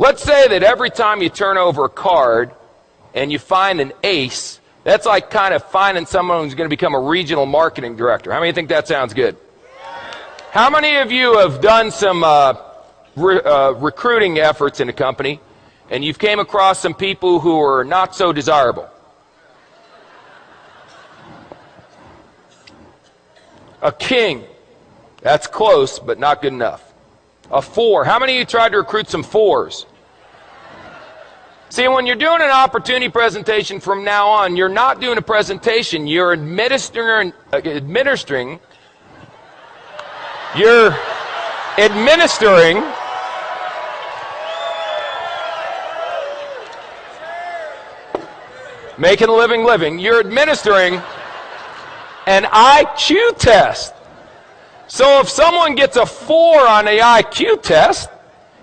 Let's say that every time you turn over a card and you find an ace, that's like kind of finding someone who's going to become a regional marketing director. How many think that sounds good? How many of you have done some recruiting efforts in a company and you've came across some people who are not so desirable? A king. That's close, but not good enough. A 4. How many of you tried to recruit some 4s? See, when you're doing an opportunity presentation from now on, you're not doing a presentation, you're administering making a living, you're administering an IQ test. So if someone gets a 4 on the IQ test,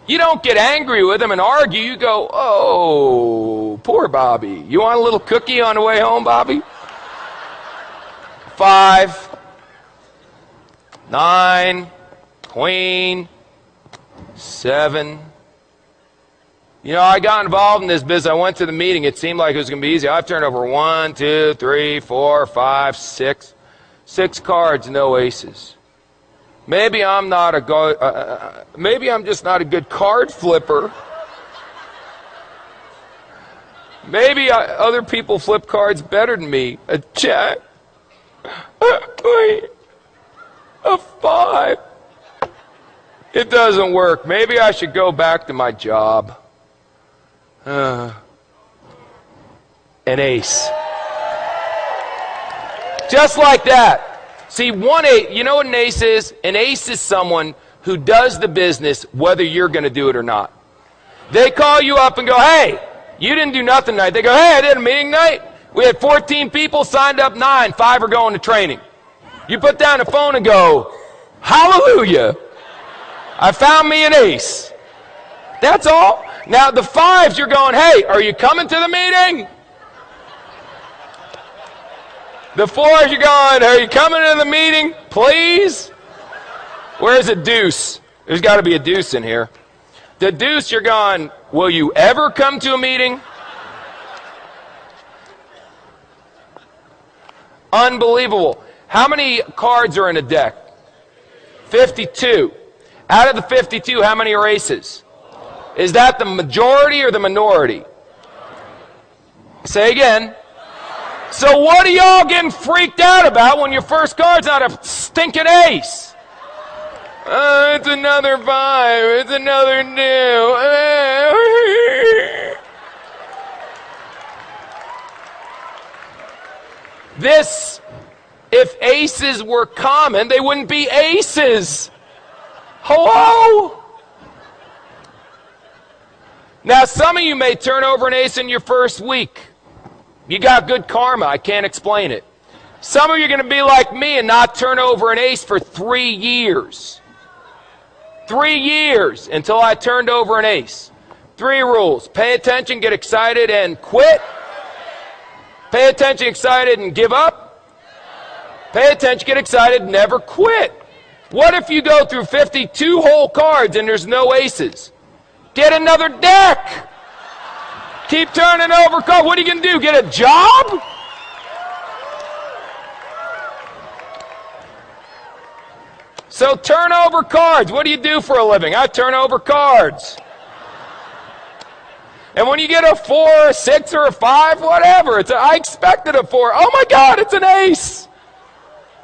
you don't get angry with them and argue. You go, oh, poor Bobby. You want a little cookie on the way home, Bobby? 5, 9, queen, 7. You know, I got involved in this business. I went to the meeting. It seemed like it was going to be easy. I've turned over 1, 2, 3, 4, 5, 6. 6 cards, no aces. Maybe I'm just not a good card flipper. Maybe other people flip cards better than me. A jack. A 5. It doesn't work. Maybe I should go back to my job. An ace. Just like that. See, 1 ace, you know what an ace is? An ace is someone who does the business whether you're going to do it or not. They call you up and go, hey, you didn't do nothing tonight. They go, hey, I did a meeting night. We had 14 people, signed up 9, 5 are going to training. You put down the phone and go, hallelujah, I found me an ace. That's all. Now the 5s, you're going, hey, are you coming to the meeting? The 4s, you're going, are you coming to the meeting, please? Where's a deuce? There's got to be a deuce in here. The deuce, you're going, will you ever come to a meeting? Unbelievable. How many cards are in a deck? 52. Out of the 52, how many are aces? Is that the majority or the minority? Say again. So what are y'all getting freaked out about when your first card's not a stinking ace? It's another 5. It's another 2. This, if aces were common, they wouldn't be aces. Hello? Now, some of you may turn over an ace in your first week. You got good karma. I can't explain it. Some of you are going to be like me and not turn over an ace for 3 years. 3 years until I turned over an ace. 3 rules. Pay attention, get excited, and quit. Pay attention, excited, and give up. Pay attention, get excited, never quit. What if you go through 52 whole cards and there's no aces? Get another deck. Keep turning over cards. What are you going to do? Get a job? So turn over cards. What do you do for a living? I turn over cards. And when you get a 4, a 6, or a 5, whatever, I expected a 4. Oh my God, it's an ace.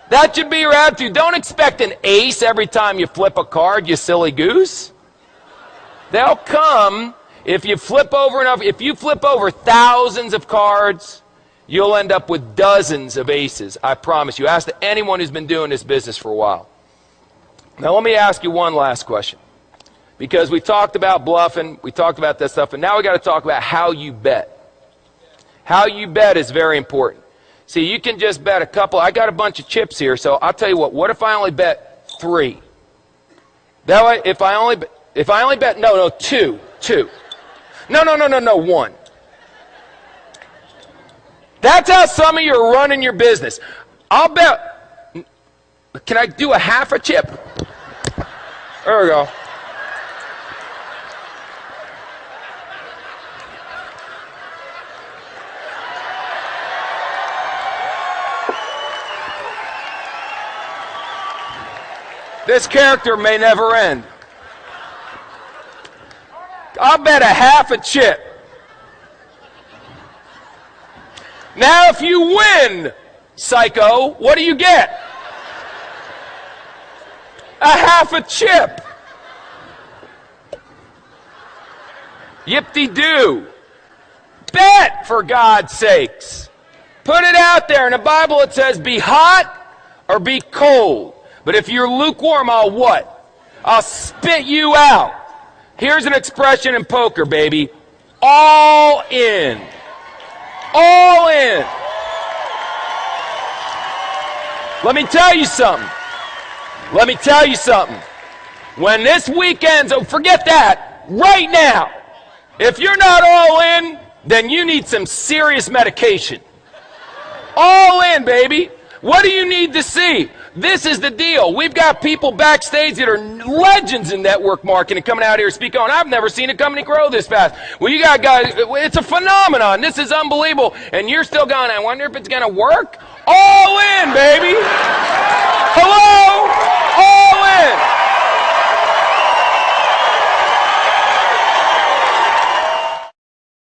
That should be your attitude. Don't expect an ace every time you flip a card, you silly goose. They'll come. If you flip over enough, if you flip over thousands of cards, you'll end up with dozens of aces. I promise you. Ask anyone who's been doing this business for a while. Now let me ask you one last question. Because we talked about bluffing, we talked about that stuff, and now we got to talk about how you bet. How you bet is very important. See, you can just bet a couple. I got a bunch of chips here, so I'll tell you what if I only bet 3? That way, if I only bet, no, 2. No, 1. That's how some of you are running your business. I'll bet, can I do a half a chip? There we go. This character may never end. I'll bet a half a chip. Now, if you win, psycho, what do you get? A half a chip. Yip-de-doo. Bet, for God's sakes. Put it out there. In the Bible it says be hot or be cold. But if you're lukewarm, I'll what? I'll spit you out. Here's an expression in poker, baby. All in. All in. Let me tell you something. Let me tell you something. When this weekend's over, forget that. Right now. If you're not all in, then you need some serious medication. All in, baby. What do you need to see? This is the deal. We've got people backstage that are legends in network marketing coming out here speaking on. I've never seen a company grow this fast. Well, you got guys, it's a phenomenon. This is unbelievable. And you're still going, I wonder if it's going to work? All in, baby.